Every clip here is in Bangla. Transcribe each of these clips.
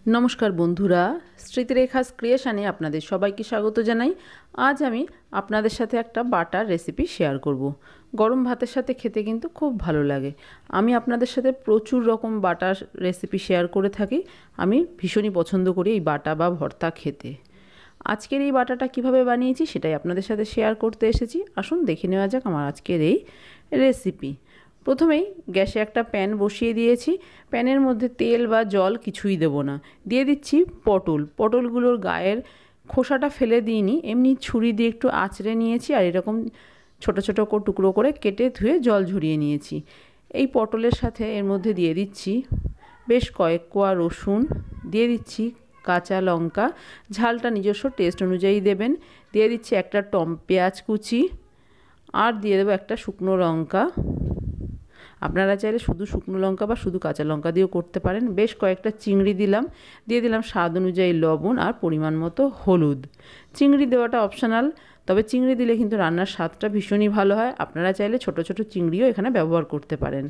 নমস্কার বন্ধুরা, স্মৃতিরেখাস ক্রিয়েশনে আপনাদের সবাইকে স্বাগত জানাই। আজ আমি আপনাদের সাথে একটা বাটার রেসিপি শেয়ার করব। গরম ভাতের সাথে খেতে কিন্তু খুব ভালো লাগে। আমি আপনাদের সাথে প্রচুর রকম বাটার রেসিপি শেয়ার করে থাকি। আমি ভীষণই পছন্দ করি এই বাটা বা ভর্তা খেতে। আজকের এই বাটাটা কিভাবে বানিয়েছি সেটাই আপনাদের সাথে শেয়ার করতে এসেছি। আসুন দেখে নেওয়া যাক আমার আজকের এই রেসিপি। প্রথমেই গ্যাসে একটা প্যান বসিয়ে দিয়েছি। প্যানের মধ্যে তেল বা জল কিছুই দেব না, দিয়ে দিচ্ছি পটলগুলোর গায়ের খোসাটা ফেলে দিইনি, এমনি ছুরি দিয়ে একটু আঁচড়ে নিয়েছি আর এরকম ছোট ছোট টুকরো করে কেটে ধুয়ে জল ঝরিয়ে নিয়েছি। এই পটলের সাথে এর মধ্যে দিয়ে দিচ্ছি বেশ কয়েক কোয়া রসুন, দিয়ে দিচ্ছি কাঁচা লঙ্কা, ঝালটা নিজস্ব টেস্ট অনুযায়ী দেবেন, দিয়ে দিচ্ছি একটা পেঁয়াজ কুচি, আর দিয়ে দেবো একটা শুকনো লঙ্কা। আপনারা চাইলে শুধু শুকনো লঙ্কা বা শুধু কাঁচা লঙ্কা দিয়েও করতে পারেন। বেশ কয়েকটা চিংড়ি দিলাম, দিয়ে দিলাম স্বাদ অনুযায়ী লবণ আর পরিমাণ মতো হলুদ। চিংড়ি দেওয়াটা অপশনাল, তবে চিংড়ি দিলে কিন্তু রান্নার স্বাদটা ভীষণই ভালো হয়। আপনারা চাইলে ছোট ছোট চিংড়িও এখানে ব্যবহার করতে পারেন।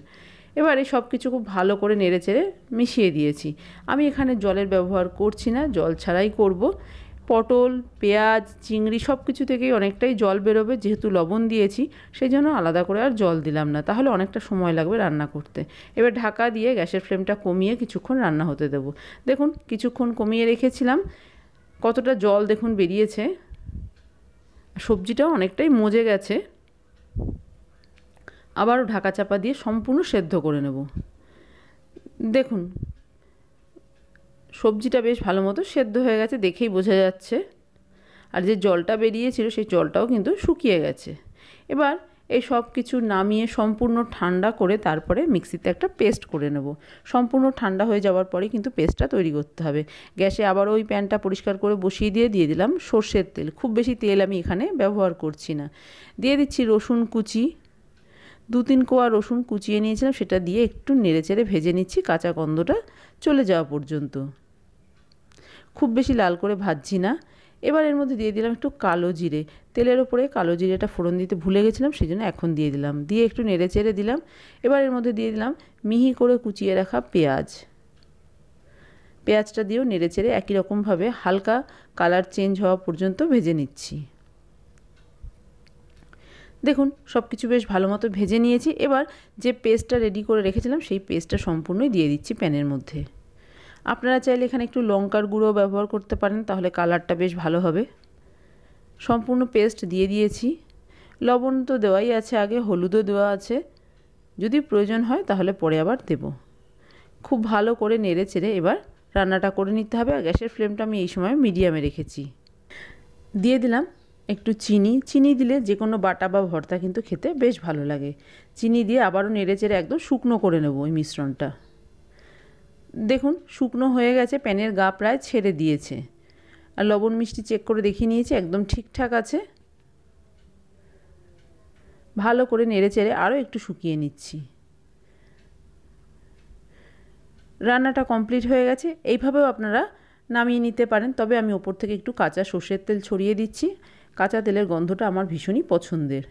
এবারে সব কিছু খুব ভালো করে নেড়েচেড়ে মিশিয়ে দিয়েছি। আমি এখানে জলের ব্যবহার করছি না, জল ছাড়াই করব। পটল, পেঁয়াজ, চিংড়ি সব কিছু থেকেই অনেকটাই জল বেরোবে, যেহেতু লবণ দিয়েছি সেই জন্য আলাদা করে আর জল দিলাম না, তাহলে অনেকটা সময় লাগবে রান্না করতে। এবার ঢাকা দিয়ে গ্যাসের ফ্লেমটা কমিয়ে কিছুক্ষণ রান্না হতে দেব। দেখুন কিছুক্ষণ কমিয়ে রেখেছিলাম, কতটা জল দেখুন বেরিয়েছে, সবজিটাও অনেকটাই মজে গেছে। আবারও ঢাকা চাপা দিয়ে সম্পূর্ণ সেদ্ধ করে নেব। দেখুন সবজিটা বেশ ভালো মতো সেদ্ধ হয়ে গেছে, দেখেই বোঝা যাচ্ছে। আর যে জলটা বেরিয়েছিল সেই জলটাও কিন্তু শুকিয়ে গেছে। এবার এই সব কিছু নামিয়ে সম্পূর্ণ ঠান্ডা করে তারপরে মিক্সিতে একটা পেস্ট করে নেব। সম্পূর্ণ ঠান্ডা হয়ে যাওয়ার পরে কিন্তু পেস্টটা তৈরি করতে হবে। গ্যাসে আবার ওই প্যানটা পরিষ্কার করে বসিয়ে দিয়ে দিলাম সর্ষের তেল। খুব বেশি তেল আমি এখানে ব্যবহার করছি না। দিয়ে দিচ্ছি রসুন কুচি, 2-3 কোয়া রসুন কুচিয়ে নিয়েছিলাম, সেটা দিয়ে একটু নেড়েচেড়ে ভেজে নিচ্ছি কাঁচা গন্ধটা চলে যাওয়া পর্যন্ত। খুব বেশি লাল করে ভাজছি না। এবার এর মধ্যে দিয়ে দিলাম একটু কালো জিরে। তেলের ওপরে কালো জিরেটা ফোড়ন দিতে ভুলে গেছিলাম, সেই জন্য এখন দিয়ে দিলাম। দিয়ে একটু নেড়েচেড়ে দিলাম। এবার এর মধ্যে দিয়ে দিলাম মিহি করে কুচিয়ে রাখা পেঁয়াজটা দিয়েও নেড়েচেড়ে একই রকমভাবে হালকা কালার চেঞ্জ হওয়া পর্যন্ত ভেজে নিচ্ছি। দেখুন সব কিছু বেশ ভালো মতো ভেজে নিয়েছি। এবার যে পেস্টটা রেডি করে রেখেছিলাম সেই পেস্টটা সম্পূর্ণই দিয়ে দিচ্ছি প্যানের মধ্যে। আপনারা চাইলে এখানে একটু লঙ্কার গুঁড়ো ব্যবহার করতে পারেন, তাহলে কালারটা বেশ ভালো হবে। সম্পূর্ণ পেস্ট দিয়ে দিয়েছি। লবণ তো দেওয়াই আছে, আগে হলুদও দেওয়া আছে, যদি প্রয়োজন হয় তাহলে পরে আবার দেব। খুব ভালো করে নেড়ে চেড়ে এবার রান্নাটা করে নিতে হবে। আর গ্যাসের ফ্লেমটা আমি এই সময় মিডিয়ামে রেখেছি। দিয়ে দিলাম একটু চিনি দিলে যে কোনো বাটা বা ভর্তা কিন্তু খেতে বেশ ভালো লাগে। চিনি দিয়ে আবারও নেড়ে চেড়ে একদম শুকনো করে নেব ওই মিশ্রণটা। দেখুন শুকনো হয়ে গেছে, প্যানের গা প্রায় ছেড়ে দিয়েছে। আর লবণ মিষ্টি চেক করে দেখিয়ে নিয়েছি, একদম ঠিকঠাক আছে। ভালো করে নেড়েচেড়ে আরও একটু শুকিয়ে নিচ্ছি। রান্নাটা কমপ্লিট হয়ে গেছে। এইভাবেও আপনারা নামিয়ে নিতে পারেন, তবে আমি ওপর থেকে একটু কাঁচা সর্ষের তেল ছড়িয়ে দিচ্ছি। কাঁচা তেলের গন্ধটা আমার ভীষণই পছন্দের।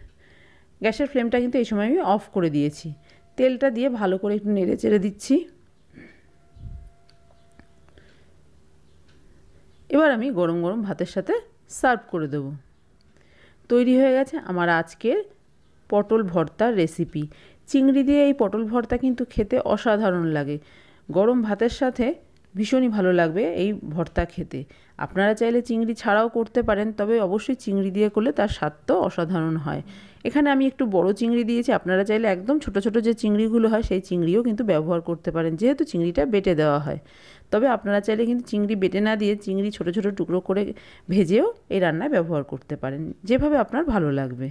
গ্যাসের ফ্লেমটা কিন্তু এই সময় আমি অফ করে দিয়েছি। তেলটা দিয়ে ভালো করে একটু নেড়েচেড়ে দিচ্ছি। এবার আমি গরম গরম ভাতের সাথে সার্ভ করে দেব। তৈরি হয়ে গেছে আমার আজকের পটল ভর্তার রেসিপি। চিংড়ি দিয়ে এই পটল ভর্তা কিন্তু খেতে অসাধারণ লাগে। গরম ভাতের সাথে ভীষণই ভালো লাগবে এই ভর্তা খেতে। আপনারা চাইলে চিংড়ি ছাড়াও করতে পারেন, তবে অবশ্যই চিংড়ি দিয়ে করলে তার স্বাদটাও অসাধারণ হয়। এখানে আমি একটু বড় চিংড়ি দিয়েছি, আপনারা চাইলে একদম ছোট ছোট যে চিংড়িগুলো হয় সেই চিংড়িও কিন্তু ব্যবহার করতে পারেন, যেহেতু চিংড়িটা বেটে দেওয়া হয়। তবে আপনারা চাইলে কিন্তু চিংড়ি বেটে না দিয়ে চিংড়ি ছোট ছোট টুকরো করে ভেজেও এই রান্নায় ব্যবহার করতে পারেন, যেভাবে আপনার ভালো লাগবে।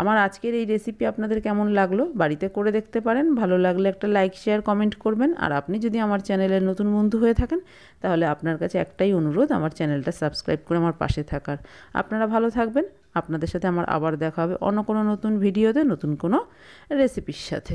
আমার আজকের এই রেসিপি আপনাদের কেমন লাগলো বাড়িতে করে দেখতে পারেন। ভালো লাগলে একটা লাইক শেয়ার কমেন্ট করবেন। আর আপনি যদি আমার চ্যানেলের নতুন বন্ধু হয়ে থাকেন তাহলে আপনার কাছে একটাই অনুরোধ, আমার চ্যানেলটা সাবস্ক্রাইব করে আমার পাশে থাকার। আপনারা ভালো থাকবেন। আপনাদের সাথে আমার আবার দেখা হবে অন্য কোনো নতুন ভিডিওতে নতুন কোনো রেসিপির সাথে।